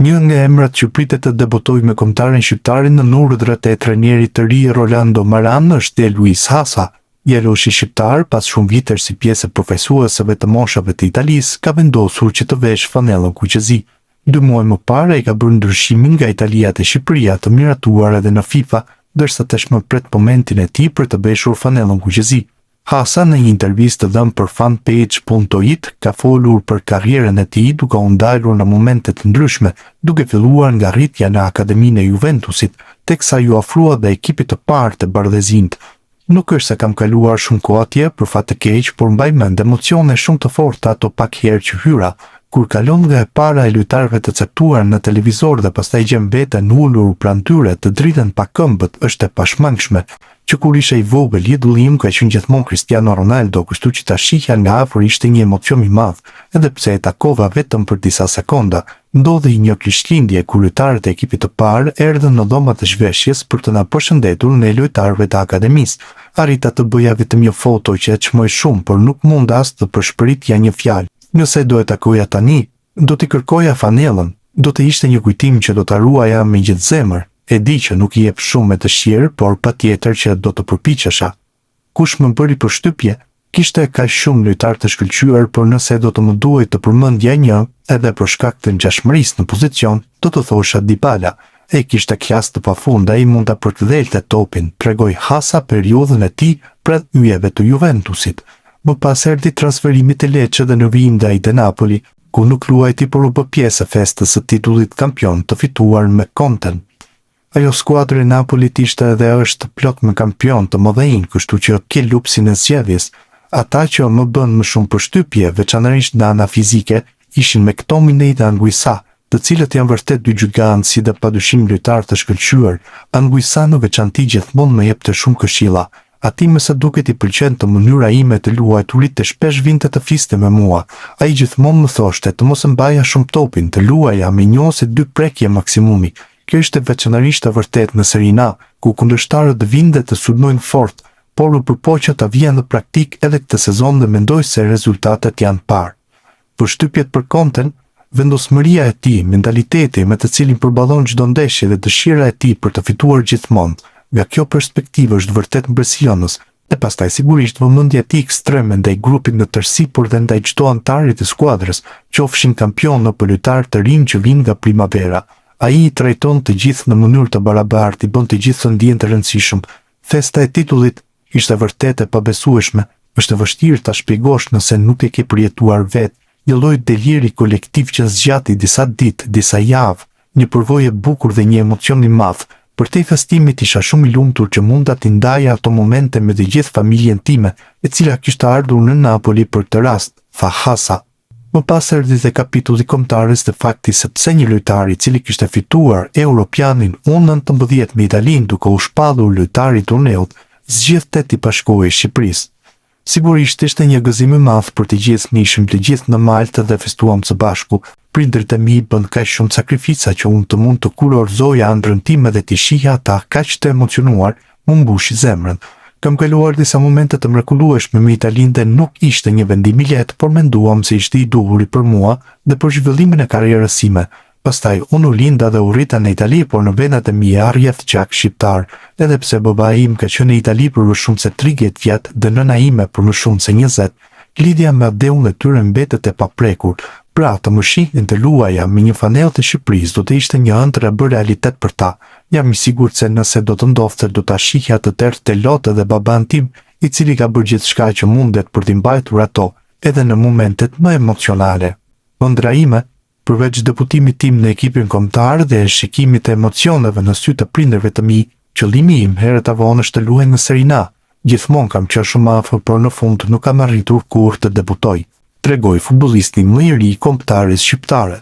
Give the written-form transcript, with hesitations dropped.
Një nga emrat që pritet të debutojë me kombëtarin shqiptar në urdhrat e trajnerit të ri Rolando Maran është Luis Hasa. Jeroshi shqiptar, pas shumë vitesh si pjesë e përfaqësuesve të moshave të Italisë, ka vendosur që të veshë fanellën kuqezi. 2 muaj më parë ai ka bërë ndryshimin nga Italia te Shqipëria të miratuar edhe në FIFA, ndërsa tashmë pret momentin e tij për të veshur fanellën kuqezi. Hasa në një intervistë dhënë për fanpage.it ka folur për karrierën e tij duke u ndalur në momente të ndryshme, duke filluar nga rritja në akademinë e Juventusit, teksa ju ofrua dhe ekipit të parë të Bardhezint. Nuk është se kam kaluar shumë kohë atje për fat të keq, por mbaj mend emocione shumë të forta ato pak herë që hyra, kur kalon nga e para e lojtarëve të caktuar në televizor dhe pastaj gjem veten ulur pranë tyre të dritën pa këmbët është e pashmangshme. Që kur isha i vogël, idulli im ka qenë gjithmonë Cristiano Ronaldo, kështu që ta shihja nga afër ishte një emocion i madh, edhe pse e takova vetëm për disa sekonda. Ndodhi një krishtlindje kur lojtarët e ekipit të parë erdhën në dhomat e zhveshjes për të na përshëndetur ne lojtarëve të akademisë. Arrita të bëja vetëm një foto që e çmoj shumë, por nuk mund as të përshpëritja një fjalë. Nëse do e takoja tani, do t'i kërkoja fanellën, do të ishte një kujtim që do ta ruaja me gjithë zemër. E di që nuk i jep shumë me dëshirë, por patjetër që do të përpiqesha. Kush më bëri përshtypje, kishte kaq shumë lojtar të shkëlqyer, por nëse do të më duhej të përmendja një, edhe për shkak të ngjashmërisë në pozicion, do të thosha Dybala. E kishte klas të pafund, ai mund ta përkthelte topin, tregoi Hasa periudhën e tij pranë yjeve të Juventusit. Më pas erdhi transferimi te Lecce dhe në vijim ndaj te Napoli, ku nuk luajti por u bë pjesë e festës së titullit kampion të fituar me Conten. Ajo skuadrë e Napolit ishte edhe është plot me kampion të mëdhenj, kështu që ke lupsin e zgjedhjes. Ata që më bën më shumë përshtypje, veçanërisht në ana fizike, ishin McTominay dhe Anguissa, të cilët janë vërtet 2 gjygantë si dhe padyshim lojtar të shkëlqyer. Anguissa në veçanti gjithmonë më jepte shumë këshilla. Ati më sa duket i pëlqen të mënyra ime të luajturit të shpesh vinte të fiste me mua. Ai gjithmonë më thoshte të mos mbaja shumë topin, të luaja me 1 ose 2 prekje maksimumi. Kjo ishte veçanërisht e vërtet në Serie A, ku kundërshtarët vinë dhe të sulmojnë fort, por u përpoqja ta vjen në praktik edhe këtë sezon dhe mendoj se rezultatet janë parë. Përshtypjet për Conten, vendosmëria e tij, mentaliteti me të cilin përballon çdo ndeshje dhe dëshira e tij për të fituar gjithmonë, nga kjo perspektivë është vërtet impresionus. E pastaj sigurisht vëmendja e tij ekstreme ndaj grupit në tërësi, por dhe ndaj çdo antari të skuadrës, qofshin kampion apo lojtar të rinj që vinë nga primavera. Ai i trajton të gjithë në mënyrë të barabartë, i bën të gjithë të ndjehen të rëndësishëm. Festa e titullit ishte vërtet e pabesueshme. Është vështirë ta shpjegosh nëse nuk e ke përjetuar vetë. Një lloj deliri kolektiv që zgjati disa ditë, disa javë, një përvojë e bukur dhe një emocion i madh. Për te festimit isha shumë i lumtur që munda t'i ndaja ato momente me të gjithë familjen time, e cila kishte ardhur në Napoli për këtë rast, tha Hasa. Më pas erdhi dhe kapitulli kombëtarës të fakti se pse një lojtar i cili kishte fituar Europianin U19 me Italinë duke u shpallur lojtari i turneut, zgjidhte t'i bashkohej Shqipërisë. Sigurisht ishte një gëzim i madh për të gjithë, nishim të gjithë në Maltë dhe festuam së bashku. Prindërit e mi bën kaq shumë sakrifica që unë të mund të kurorzoja ëndrrën time dhe t'i shihja ata kaq të emocionuar, më mbushi zemrën. Kam kaluar disa momente të mrekullueshme me Italinë dhe nuk ishte një vendim i lehtë, por menduam se ishte i duhuri për mua dhe për zhvillimin e karrierës sime. Pastaj unë u linda dhe u rrita në Itali, por në vendat e mia rrjedh gjak shqiptar, edhe pse babai im ka qenë në Itali për më shumë se 30 vjet dhe nëna ime për më shumë se 20. Lidhja me Adeun dhe tyre mbetet e paprekur. Pra të më shihnin të luaja me një fanellë të Shqipërisë do të ishte një ëndër e bërë realitet për ta. Jam i sigurt se nëse do të ndodhte do ta shihja të tërë te lotë dhe baban tim, i cili ka bërë gjithçka që mundet për t'i mbajtur ato, edhe në momentet më emocionale. Ëndra ime, përveç deputimit tim në ekipin kombëtar dhe shikimit të emocioneve në sy të prindërve të mi, qëllimi im herët avon është të luaj në Serie A. Gjithmonë kam qenë shumë afër, por në fund nuk kam arritur kurrë të debutoj, tregoi futbollisti më i ri i kombëtarës shqiptare.